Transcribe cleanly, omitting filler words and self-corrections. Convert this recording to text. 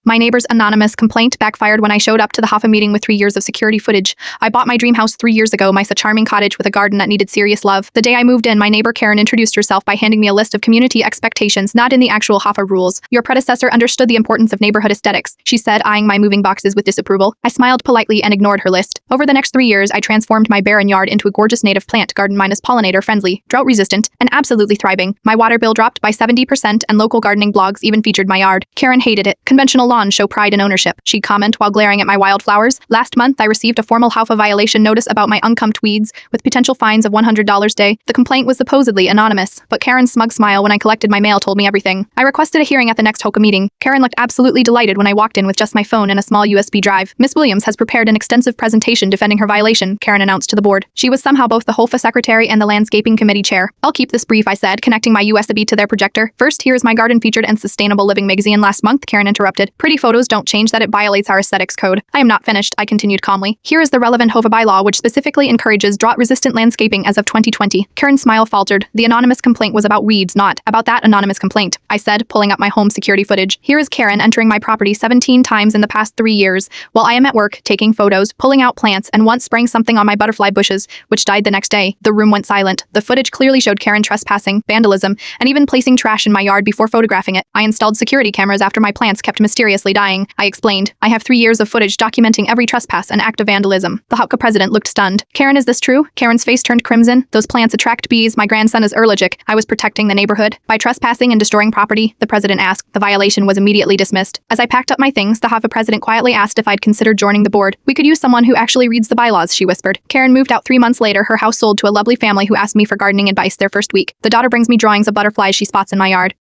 My neighbor's anonymous complaint backfired when I showed up to the HOA meeting with 3 years of security footage. I bought my dream house 3 years ago, my charming cottage with a garden that needed serious love. The day I moved in, my neighbor Karen introduced herself by handing me a list of community expectations not in the actual HOA rules. Your predecessor understood the importance of neighborhood aesthetics, she said, eyeing my moving boxes with disapproval. I smiled politely and ignored her list. Over the next 3 years, I transformed my barren yard into a gorgeous native plant garden minus pollinator friendly, drought resistant, and absolutely thriving. My water bill dropped by 70% and local gardening blogs even featured my yard. Karen hated it. Conventional lawns show pride and ownership, she'd comment while glaring at my wildflowers. Last month, I received a formal HOA violation notice about my unkempt weeds, with potential fines of $100 day. The complaint was supposedly anonymous, but Karen's smug smile when I collected my mail told me everything. I requested a hearing at the next HOA meeting. Karen looked absolutely delighted when I walked in with just my phone and a small USB drive. Miss Williams has prepared an extensive presentation defending her violation, Karen announced to the board. She was somehow both the HOA secretary and the landscaping committee chair. I'll keep this brief, I said, connecting my USB to their projector. First, here's my garden featured in Sustainable Living magazine last month, Karen interrupted. Pretty photos don't change that, it violates our aesthetics code. I am not finished, I continued calmly. Here is the relevant HOA bylaw which specifically encourages drought-resistant landscaping as of 2020. Karen's smile faltered. The anonymous complaint was about weeds, not about that anonymous complaint, I said, pulling up my home security footage. Here is Karen entering my property 17 times in the past 3 years, while I am at work, taking photos, pulling out plants, and once spraying something on my butterfly bushes, which died the next day. The room went silent. The footage clearly showed Karen trespassing, vandalism, and even placing trash in my yard before photographing it. I installed security cameras after my plants kept mysteriously dying, I explained. I have 3 years of footage documenting every trespass and act of vandalism. The HOA president looked stunned. Karen, is this true? Karen's face turned crimson. Those plants attract bees. My grandson is allergic. I was protecting the neighborhood by trespassing and destroying property, the president asked. The violation was immediately dismissed. As I packed up my things, the HOA president quietly asked if I'd considered joining the board. We could use someone who actually reads the bylaws, she whispered. Karen moved out 3 months later. Her house sold to a lovely family who asked me for gardening advice their first week. The daughter brings me drawings of butterflies she spots in my yard.